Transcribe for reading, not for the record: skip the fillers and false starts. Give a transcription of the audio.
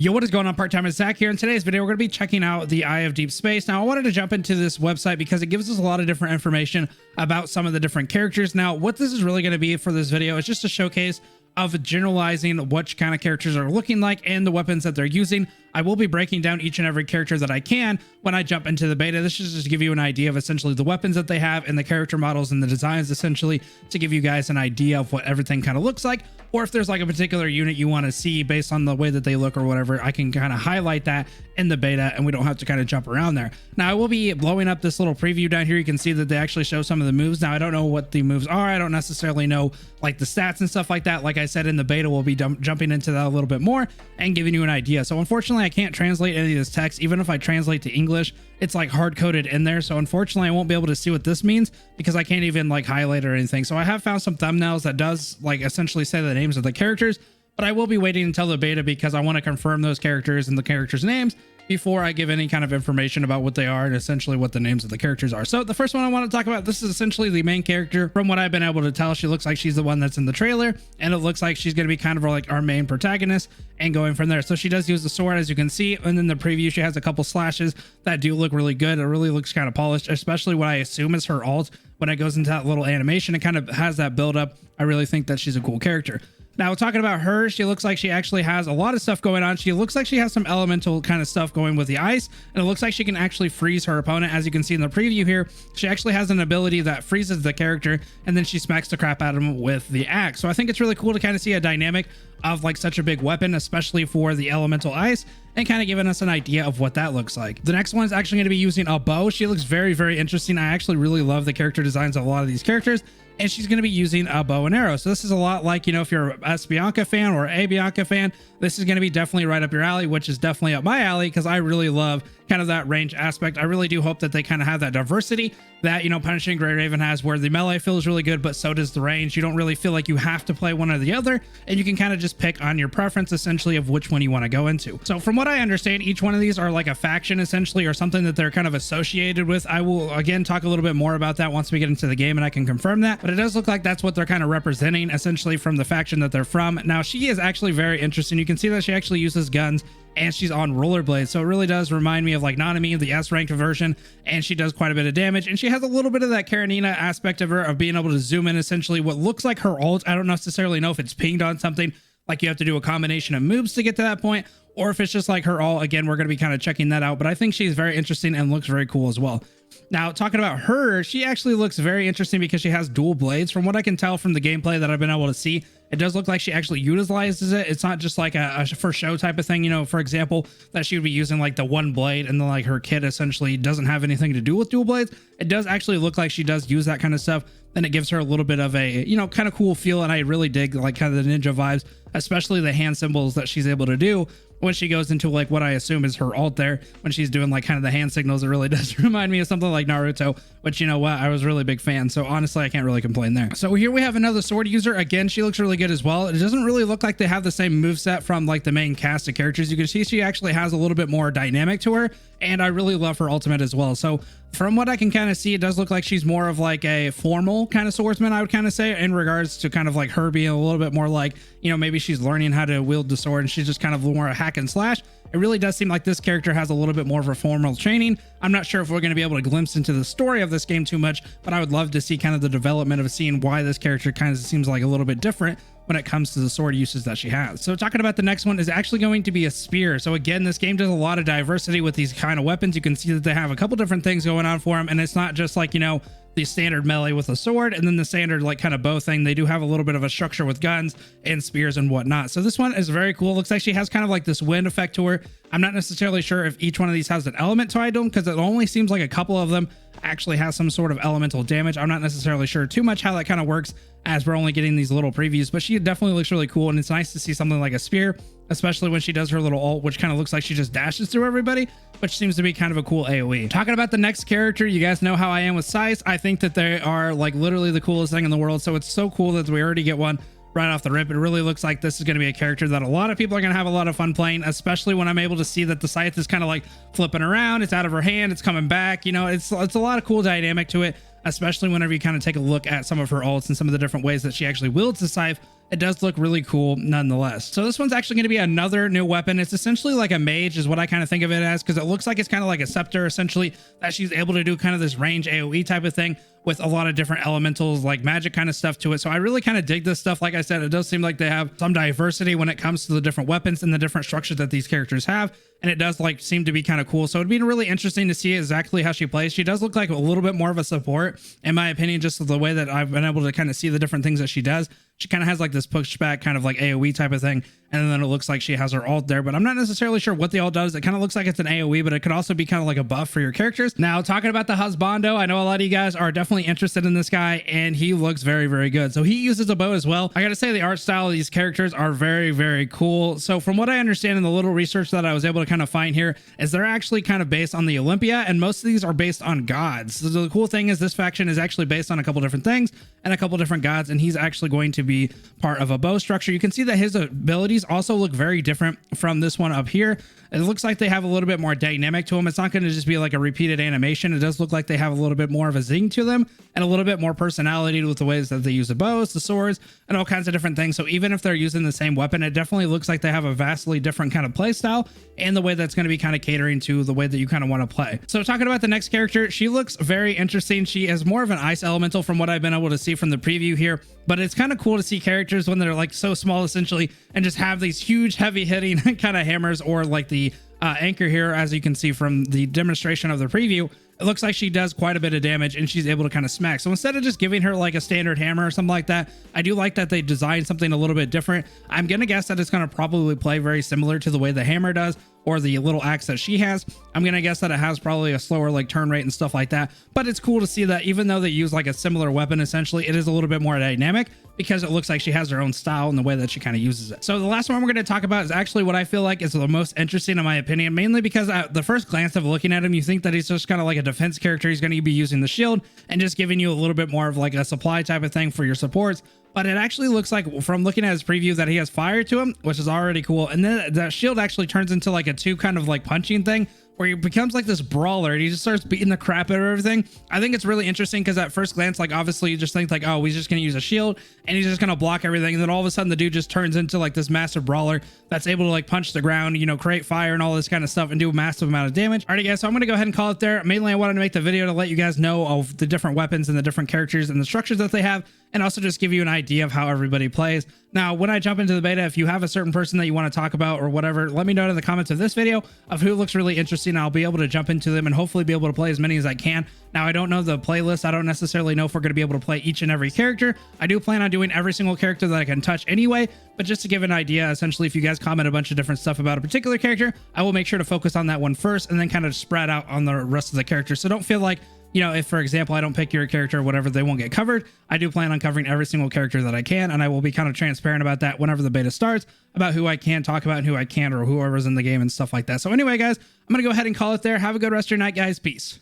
Yo, what is going on? PartTimerZack here. In today's video, we're going to be checking out the Eye of Deep Space. Now, I wanted to jump into this website because it gives us a lot of different information about some of the different characters. Now, what this is really going to be for this video is just a showcase of generalizing what kind of characters are looking like and the weapons that they're using. I will be breaking down each and every character that I can when I jump into the beta. This is just to give you an idea of essentially the weapons that they have and the character models and the designs, essentially to give you guys an idea of what everything kind of looks like. Or if there's like a particular unit you want to see based on the way that they look or whatever, I can kind of highlight that in the beta and we don't have to kind of jump around there. Now, I will be blowing up this little preview down here. You can see that they actually show some of the moves. Now, I don't know what the moves are. I don't necessarily know like the stats and stuff like that. Like I said, in the beta, we'll be jumping into that a little bit more and giving you an idea. So unfortunately, I can't translate any of this text. Even if I translate to English, it's like hard coded in there. So unfortunately, I won't be able to see what this means because I can't even like highlight or anything. So I have found some thumbnails that does like essentially say the names of the characters, but I will be waiting until the beta because I want to confirm those characters and the characters' names before I give any kind of information about what they are and essentially what the names of the characters are. So the first one I want to talk about, this is essentially the main character. From what I've been able to tell, she looks like she's the one that's in the trailer, and it looks like she's going to be kind of like our main protagonist and going from there. So she does use the sword, as you can see, and in the preview she has a couple slashes that do look really good. It really looks kind of polished, especially what I assume is her alt. When it goes into that little animation, it kind of has that build up. I really think that she's a cool character. Now, talking about her, she looks like she actually has a lot of stuff going on. She looks like she has some elemental kind of stuff going with the ice, and it looks like she can actually freeze her opponent. As you can see in the preview here, she actually has an ability that freezes the character, and then she smacks the crap out of him with the axe. So I think it's really cool to kind of see a dynamic of like such a big weapon, especially for the elemental ice, and kind of giving us an idea of what that looks like. The next one is actually going to be using a bow. She looks very, very interesting. I actually really love the character designs of a lot of these characters. And she's going to be using a bow and arrow. So this is a lot like, you know, if you're a S Bianca fan or a Bianca fan, this is going to be definitely right up your alley, which is definitely up my alley because I really love kind of that range aspect. I really do hope that they kind of have that diversity that, you know, Punishing Grey Raven has, where the melee feels really good, but so does the range. You don't really feel like you have to play one or the other, and you can kind of just pick on your preference essentially of which one you want to go into. So from what I understand, each one of these are like a faction essentially, or something that they're kind of associated with. I will again talk a little bit more about that once we get into the game and I can confirm that, but it does look like that's what they're kind of representing essentially from the faction that they're from. Now, she is actually very interesting. You can see that she actually uses guns and she's on rollerblades, so it really does remind me of like Nanami, the S ranked version, and she does quite a bit of damage, and she has a little bit of that Karenina aspect of her of being able to zoom in essentially what looks like her ult. I don't necessarily know if it's pinged on something, like you have to do a combination of moves to get to that point, or if it's just like her ult. Again, we're going to be kind of checking that out, but I think she's very interesting and looks very cool as well. Now, talking about her, she actually looks very interesting because she has dual blades. From what I can tell from the gameplay that I've been able to see, it does look like she actually utilizes it. It's not just like a for show type of thing, you know, for example, that she would be using like the one blade and then like her kit essentially doesn't have anything to do with dual blades. It does actually look like she does use that kind of stuff, and it gives her a little bit of a, you know, kind of cool feel. And I really dig like kind of the ninja vibes, especially the hand symbols that she's able to do when she goes into like what I assume is her alt there, when she's doing like kind of the hand signals. It really does remind me of something like Naruto, which, you know what, I was really a big fan, so honestly I can't really complain there. So here we have another sword user. Again, she looks really good as well. It doesn't really look like they have the same moveset from like the main cast of characters. You can see she actually has a little bit more dynamic to her, and I really love her ultimate as well. So from what I can kind of see, it does look like she's more of like a formal kind of swordsman, I would kind of say, in regards to kind of like her being a little bit more like, you know, maybe she's learning how to wield the sword and she's just kind of more a hack and slash. It really does seem like this character has a little bit more of a formal training. I'm not sure if we're going to be able to glimpse into the story of this game too much, but I would love to see kind of the development of seeing why this character kind of seems like a little bit different when it comes to the sword uses that she has. So talking about the next one is actually going to be a spear. So again, this game does a lot of diversity with these kind of weapons. You can see that they have a couple different things going on for them, and it's not just like, you know, the standard melee with a sword and then the standard like kind of bow thing. They do have a little bit of a structure with guns and spears and whatnot. So this one is very cool. Looks like she has kind of like this wind effect to her. I'm not necessarily sure if each one of these has an element tied to them, because it only seems like a couple of them actually has some sort of elemental damage. I'm not necessarily sure too much how that kind of works as we're only getting these little previews, but she definitely looks really cool, and it's nice to see something like a spear, especially when she does her little ult, which kind of looks like she just dashes through everybody, which seems to be kind of a cool AoE. Talking about the next character, you guys know how I am with Scythe. I think that they are like literally the coolest thing in the world, so it's so cool that we already get one right off the rip. It really looks like this is going to be a character that a lot of people are going to have a lot of fun playing, especially when I'm able to see that the scythe is kind of like flipping around, it's out of her hand, it's coming back, you know, it's a lot of cool dynamic to it, especially whenever you kind of take a look at some of her ults and some of the different ways that she actually wields the scythe. it does look really cool nonetheless. So this one's actually going to be another new weapon. It's essentially like a mage is what I kind of think of it as, because it looks like it's kind of like a scepter essentially that she's able to do kind of this range AoE type of thing with a lot of different elementals like magic kind of stuff to it. So I really kind of dig this stuff. Like I said, it does seem like they have some diversity when it comes to the different weapons and the different structures that these characters have. And it does like seem to be kind of cool. So it'd be really interesting to see exactly how she plays. She does look like a little bit more of a support, in my opinion, just the way that I've been able to kind of see the different things that she does. She kind of has like this pushback kind of like AoE type of thing. And then it looks like she has her ult there, but I'm not necessarily sure what the ult does. It kind of looks like it's an AoE, but it could also be kind of like a buff for your characters. Now, talking about the husbando, I know a lot of you guys are definitely interested in this guy, and he looks very, very good. So he uses a bow as well. I gotta say the art style of these characters are very, very cool. So from what I understand in the little research that I was able to kind of find here, is they're actually kind of based on the Olympia, and most of these are based on gods. So the cool thing is this faction is actually based on a couple different things and a couple different gods, and he's actually going to be part of a bow structure. You can see that his abilities also look very different from this one up here. It looks like they have a little bit more dynamic to them. It's not going to just be like a repeated animation. It does look like they have a little bit more of a zing to them and a little bit more personality with the ways that they use the bows, the swords, and all kinds of different things. So even if they're using the same weapon, it definitely looks like they have a vastly different kind of play style and the way that's going to be kind of catering to the way that you kind of want to play. So talking about the next character, she looks very interesting. She is more of an ice elemental from what I've been able to see from the preview here, but it's kind of cool to see characters when they're like so small essentially and just have these huge heavy hitting kind of hammers, or like the anchor here, as you can see from the demonstration of the preview. It looks like she does quite a bit of damage and she's able to kind of smack. So instead of just giving her like a standard hammer or something like that, I do like that they designed something a little bit different. I'm going to guess that it's going to probably play very similar to the way the hammer does, or the little axe that she has. I'm going to guess that it has probably a slower like turn rate and stuff like that. But it's cool to see that even though they use like a similar weapon, essentially, it is a little bit more dynamic because it looks like she has her own style and the way that she kind of uses it. So the last one we're going to talk about is actually what I feel like is the most interesting in my opinion, mainly because at the first glance of looking at him, you think that he's just kind of like a defense character. He's going to be using the shield and just giving you a little bit more of like a supply type of thing for your supports. But it actually looks like, from looking at his preview, that he has fire to him, which is already cool. And then that shield actually turns into like a two kind of like punching thing, where he becomes like this brawler and he just starts beating the crap out of everything. I think it's really interesting because at first glance, like obviously you just think like, oh, he's just going to use a shield and he's just going to block everything. And then all of a sudden the dude just turns into like this massive brawler that's able to like punch the ground, you know, create fire and all this kind of stuff and do a massive amount of damage. Alrighty guys, so I'm going to go ahead and call it there. Mainly I wanted to make the video to let you guys know of the different weapons and the different characters and the structures that they have, and also just give you an idea of how everybody plays. Now, when I jump into the beta, if you have a certain person that you want to talk about or whatever, let me know in the comments of this video of who looks really interesting. I'll be able to jump into them and hopefully be able to play as many as I can. Now, I don't know the playlist. I don't necessarily know if we're going to be able to play each and every character. I do plan on doing every single character that I can touch anyway, but just to give an idea, essentially, if you guys comment a bunch of different stuff about a particular character, I will make sure to focus on that one first and then kind of spread out on the rest of the characters. So don't feel like, you know, if for example I don't pick your character or whatever, they won't get covered. I do plan on covering every single character that I can, and I will be kind of transparent about that whenever the beta starts, about who I can talk about and who I can't, or whoever's in the game and stuff like that. So anyway guys, I'm gonna go ahead and call it there. Have a good rest of your night guys. Peace.